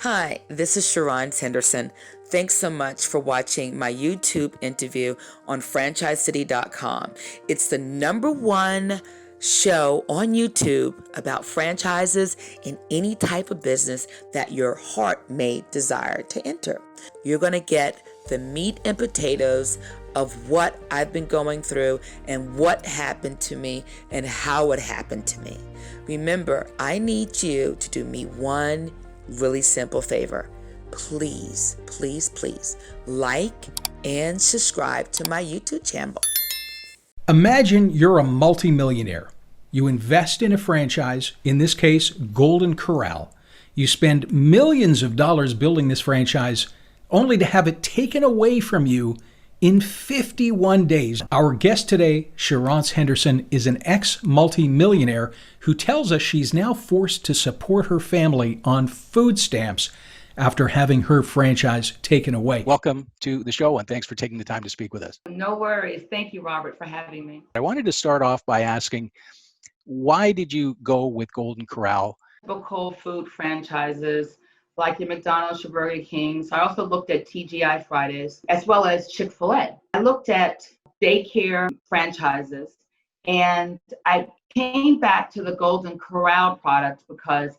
Hi, this is Sherrance Henderson. Thanks so much for watching my YouTube interview on franchisecity.com. It's the #1 show on YouTube about franchises in any type of business that your heart may desire to enter. You're going to get the meat and potatoes of what I've been going through and what happened to me and how it happened to me. Remember, I need you to do me one really simple favor. Please, please, please like and subscribe to my YouTube channel. Imagine you're a multimillionaire. You invest in a franchise, in this case, Golden Corral. You spend millions of dollars building this franchise only to have it taken away from you in 51 days. Our guest today, Sherrance Henderson, is an ex-multimillionaire who tells us she's now forced to support her family on food stamps after having her franchise taken away. Welcome to the show, and thanks for taking the time to speak with us. No worries. Thank you, Robert, for having me. I wanted to start off by asking, why did you go with Golden Corral? Typical food franchises like your McDonald's, your Burger Kings. I also looked at TGI Fridays as well as Chick-fil-A. I looked at daycare franchises, and I came back to the Golden Corral product because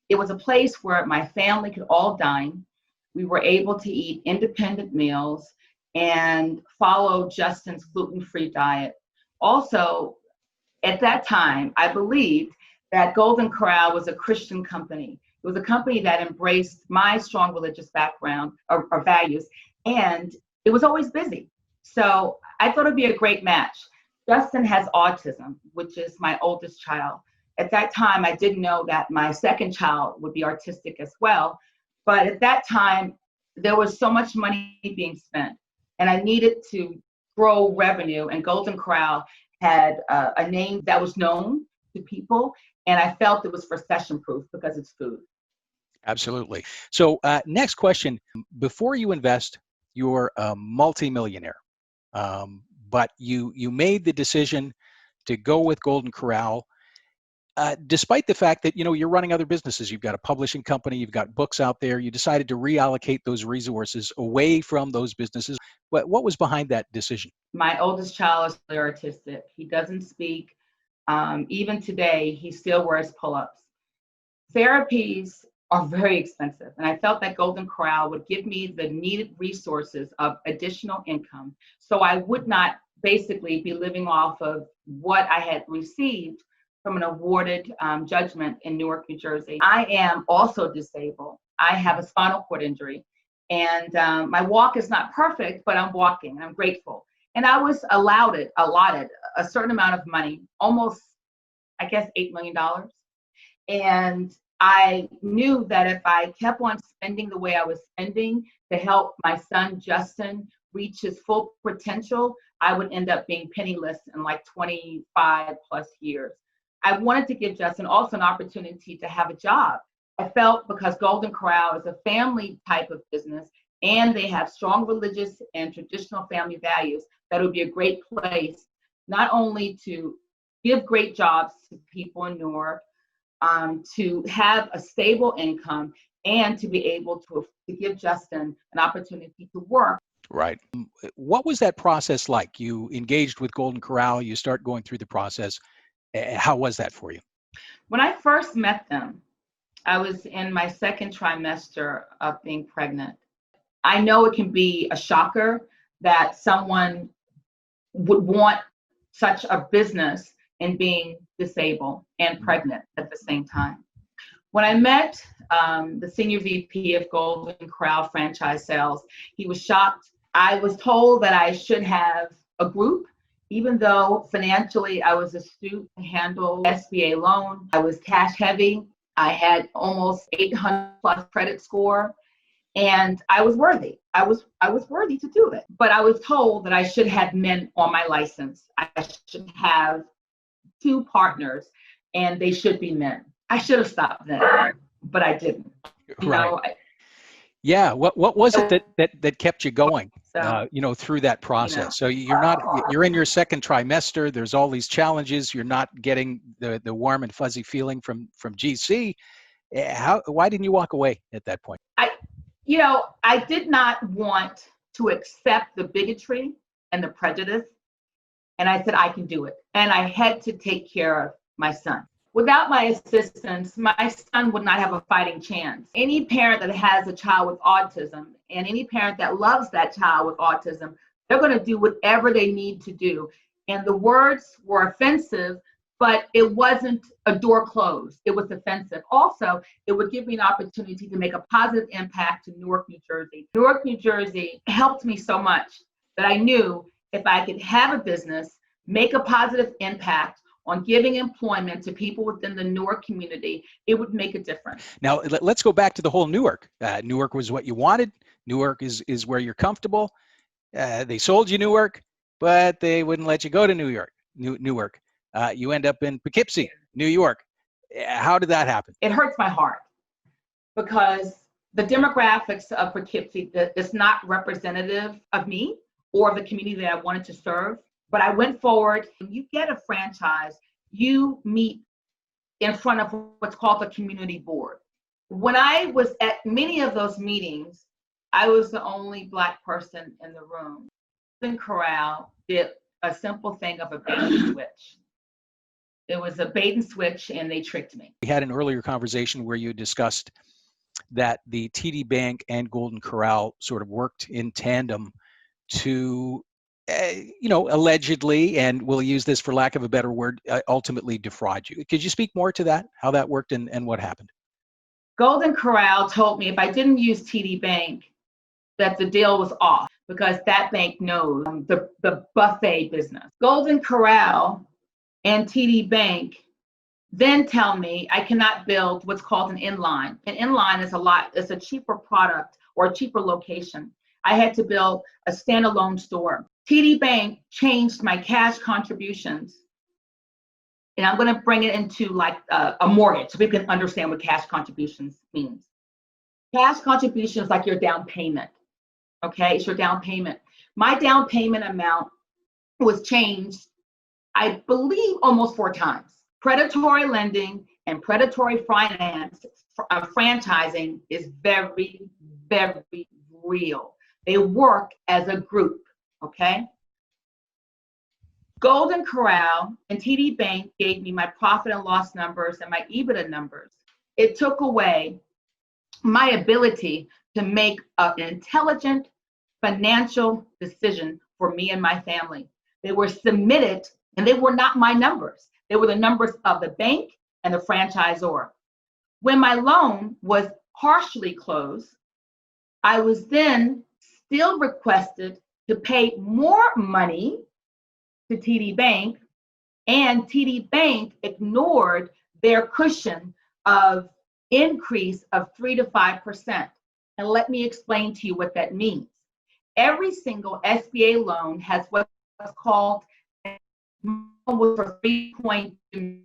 it was a place where my family could all dine. We were able to eat independent meals and follow Justin's gluten-free diet. Also, at that time, I believed that Golden Corral was a Christian company. It was a company that embraced my strong religious background or values, and it was always busy. So I thought it'd be a great match. Justin has autism, which is my oldest child. At that time, I didn't know that my second child would be autistic as well. But at that time, there was so much money being spent, and I needed to grow revenue, and Golden Corral had a name that was known to people, and I felt it was recession-proof because it's food. Absolutely. So next question, before you invest, you're a multimillionaire, but you made the decision to go with Golden Corral, despite the fact that, you're running other businesses. You've got a publishing company, you've got books out there. You decided to reallocate those resources away from those businesses. What was behind that decision? My oldest child is really artistic. He doesn't speak. Even today, he still wears pull-ups. Therapies are very expensive, and I felt that Golden Corral would give me the needed resources of additional income, so I would not basically be living off of what I had received from an awarded judgment in Newark, New Jersey. I am also disabled. I have a spinal cord injury, and my walk is not perfect, but I'm walking, and I'm grateful. And I was allotted a certain amount of money, almost, I guess, $8 million. And I knew that if I kept on spending the way I was spending to help my son, Justin, reach his full potential, I would end up being penniless in like 25 plus years. I wanted to give Justin also an opportunity to have a job. I felt because Golden Corral is a family type of business and they have strong religious and traditional family values, that it would be a great place not only to give great jobs to people in Newark, to have a stable income, and to be able to give Justin an opportunity to work. Right. What was that process like? You engaged with Golden Corral, you start going through the process. How was that for you? When I first met them, I was in my second trimester of being pregnant. I know it can be a shocker that someone would want such a business in being disabled and pregnant at the same time. When I met the senior VP of Golden Corral franchise sales, he was shocked. I was told that I should have a group, even though financially I was astute to handle SBA loan. I was cash heavy. I had almost 800 plus credit score, and I was worthy. I was worthy to do it. But I was told that I should have men on my license. I should have 2 partners, and they should be men. I should have stopped then, but I didn't. Right. Yeah. What was it that kept you going? Through that process. So you're in your second trimester. There's all these challenges. You're not getting the warm and fuzzy feeling from GC. Why didn't you walk away at that point? I did not want to accept the bigotry and the prejudice. And I said, I can do it. And I had to take care of my son. Without my assistance, my son would not have a fighting chance. Any parent that has a child with autism and any parent that loves that child with autism, they're going to do whatever they need to do. And the words were offensive, but it wasn't a door closed. It was offensive. Also, it would give me an opportunity to make a positive impact to Newark, New Jersey. Newark, New Jersey helped me so much that I knew if I could have a business, make a positive impact on giving employment to people within the Newark community, it would make a difference. Now, let's go back to the whole Newark. Newark was what you wanted. Newark is where you're comfortable. They sold you Newark, but they wouldn't let you go to Newark. You end up in Poughkeepsie, New York. How did that happen? It hurts my heart because the demographics of Poughkeepsie is not representative of me or the community that I wanted to serve. But I went forward. When you get a franchise, you meet in front of what's called the community board. When I was at many of those meetings, I was the only Black person in the room. Corral did a simple thing of a bait and switch. It was a bait and switch, and they tricked me. We had an earlier conversation where you discussed that the TD Bank and Golden Corral sort of worked in tandem to allegedly, and we'll use this for lack of a better word, ultimately defraud you. Could you speak more to that, how that worked and what happened? Golden Corral told me if I didn't use TD Bank, that the deal was off because that bank knows the buffet business. Golden Corral and TD Bank then tell me I cannot build what's called an inline. An inline is a cheaper product or a cheaper location. I had to build a standalone store. TD Bank changed my cash contributions, and I'm going to bring it into like a mortgage so people can understand what cash contributions means. Cash contribution is like your down payment, okay? It's your down payment. My down payment amount was changed, I believe, almost 4 times. Predatory lending and predatory finance, franchising is very, very real. They work as a group. Okay. Golden Corral and TD Bank gave me my profit and loss numbers and my EBITDA numbers. It took away my ability to make an intelligent financial decision for me and my family. They were submitted, and they were not my numbers. They were the numbers of the bank and the franchisor. When my loan was partially closed, I was then still requested to pay more money to TD Bank, and TD Bank ignored their cushion of increase of 3 to 5%. And let me explain to you what that means. Every single SBA loan has what's called for 3.2,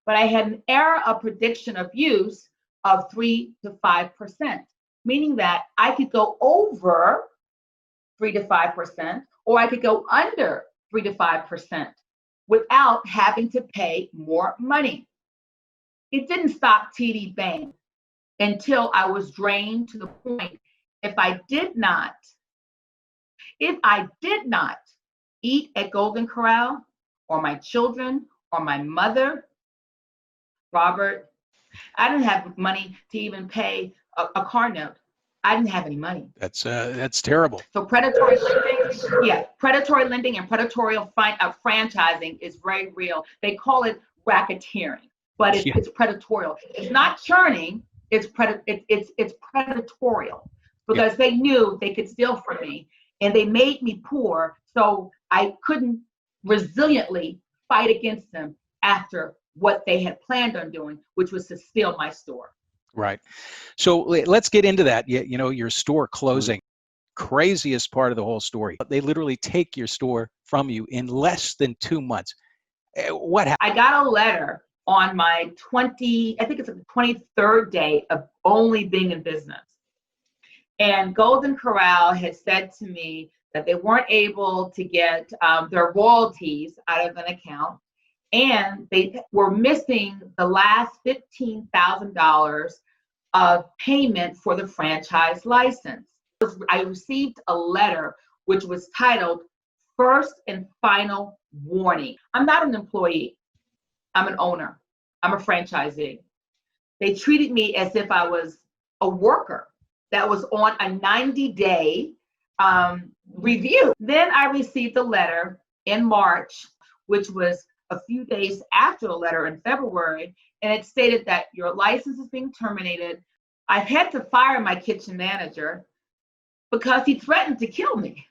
but I had an error of prediction of use of 3 to 5%, meaning that I could go over 3 to 5%, or I could go under 3 to 5% without having to pay more money. It didn't stop TD Bank until I was drained to the point if I did not eat at Golden Corral, or my children, or my mother, Robert, I didn't have money to even pay a car note. I didn't have any money. That's terrible. So predatory lending and predatory franchising is very real. They call it racketeering, but it's predatorial. It's not churning. It's predatorial because they knew they could steal from me, and they made me poor, so I couldn't resiliently fight against them after what they had planned on doing, which was to steal my store. Right. So let's get into that. Your store closing, craziest part of the whole story. They literally take your store from you in less than 2 months. What happened? I got a letter on my 23rd day of only being in business. And Golden Corral had said to me that they weren't able to get their royalties out of an account. and they were missing the last $15,000 of payment for the franchise license. I received a letter which was titled First and Final Warning. I'm not an employee. I'm an owner. I'm a franchisee. They treated me as if I was a worker that was on a 90-day review. Then I received a letter in March, which was a few days after the letter in February, and it stated that your license is being terminated. I've had to fire my kitchen manager because he threatened to kill me.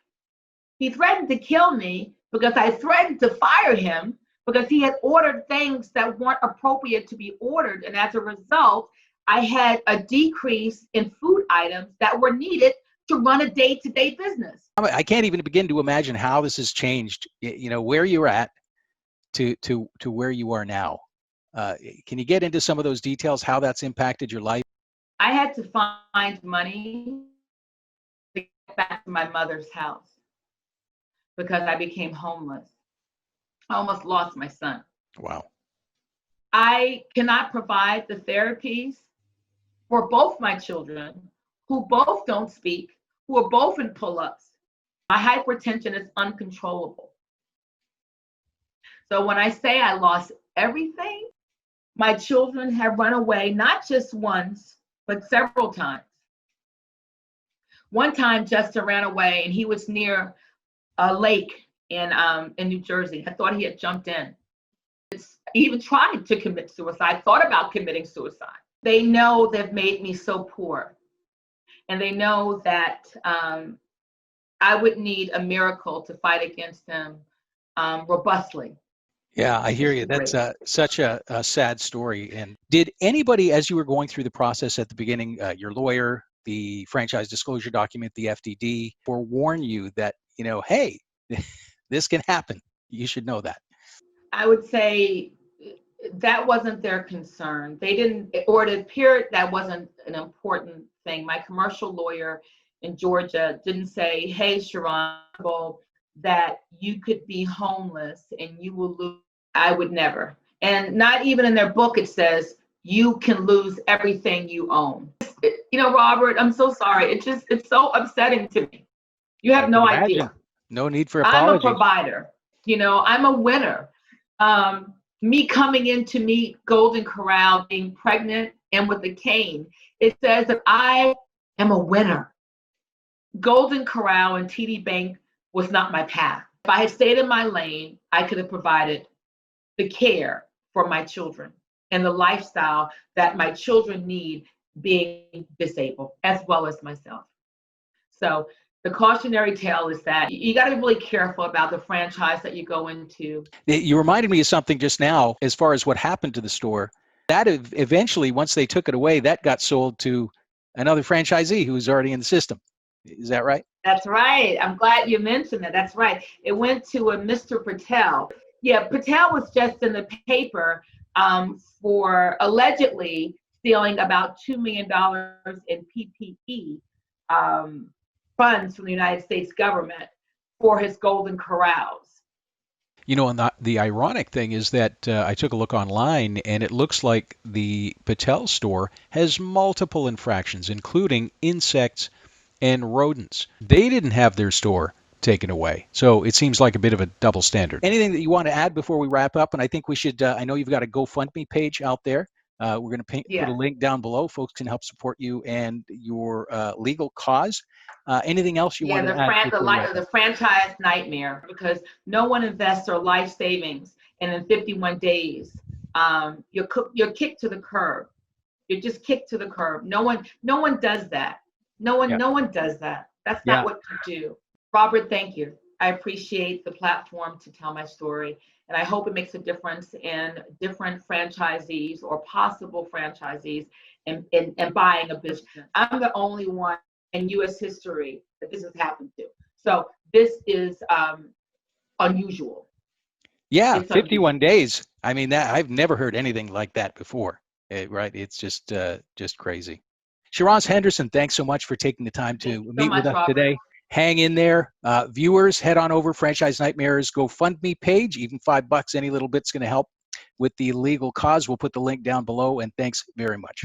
He threatened to kill me because I threatened to fire him because he had ordered things that weren't appropriate to be ordered. And as a result, I had a decrease in food items that were needed to run a day-to-day business. I can't even begin to imagine how this has changed, where you're at to where you are now. Can you get into some of those details, how that's impacted your life? I had to find money to get back to my mother's house because I became homeless. I almost lost my son. Wow. I cannot provide the therapies for both my children, who both don't speak, who are both in pull-ups. My hypertension is uncontrollable. So when I say I lost everything, my children have run away, not just once, but several times. One time, Justin ran away, and he was near a lake in New Jersey. I thought he had jumped in. He even tried to commit suicide, thought about committing suicide. They know they've made me so poor. And they know that I would need a miracle to fight against them robustly. Yeah, I hear you. That's such a sad story. And did anybody, as you were going through the process at the beginning, your lawyer, the franchise disclosure document, the FDD, forewarn you that, hey, this can happen? You should know that. I would say that wasn't their concern. They didn't, or it appeared that wasn't an important thing. My commercial lawyer in Georgia didn't say, hey, Sherrance, that you could be homeless and you will lose. I would never. And not even in their book, it says you can lose everything you own. Robert, I'm so sorry. It's so upsetting to me. You have no idea. No need for apology. I'm a provider. I'm a winner. Me coming in to meet Golden Corral, being pregnant and with a cane, it says that I am a winner. Golden Corral and TD Bank was not my path. If I had stayed in my lane, I could have provided the care for my children and the lifestyle that my children need being disabled, as well as myself. So the cautionary tale is that you got to be really careful about the franchise that you go into. You reminded me of something just now, as far as what happened to the store. That eventually, once they took it away, that got sold to another franchisee who was already in the system. Is that right? That's right. I'm glad you mentioned that. That's right. It went to a Mr. Patel. Yeah, Patel was just in the paper for allegedly stealing about $2 million in PPE funds from the United States government for his Golden Corrals. And the ironic thing is that I took a look online, and it looks like the Patel store has multiple infractions, including insects and rodents. They didn't have their store taken away. So it seems like a bit of a double standard. Anything that you want to add before we wrap up? And I think we should, I know you've got a GoFundMe page out there. We're going to put a link down below. Folks can help support you and your legal cause. Anything else you want to add? The franchise nightmare, because no one invests their life savings, and in 51 days, you're kicked to the curb. You're just kicked to the curb. No one does that. No one does that. That's not what you do. Robert, thank you. I appreciate the platform to tell my story, and I hope it makes a difference in different franchisees or possible franchisees in buying a business. I'm the only one in U.S. history that this has happened to. So this is unusual. Yeah, it's 51 days. I mean, that I've never heard anything like that before. Right? It's just crazy. Sherrance Henderson, thanks so much for taking the time to meet with us today. hang in there. Viewers, head on over Franchise Nightmares GoFundMe page. Even $5, any little bit's going to help with the legal cause. We'll put the link down below, and thanks very much.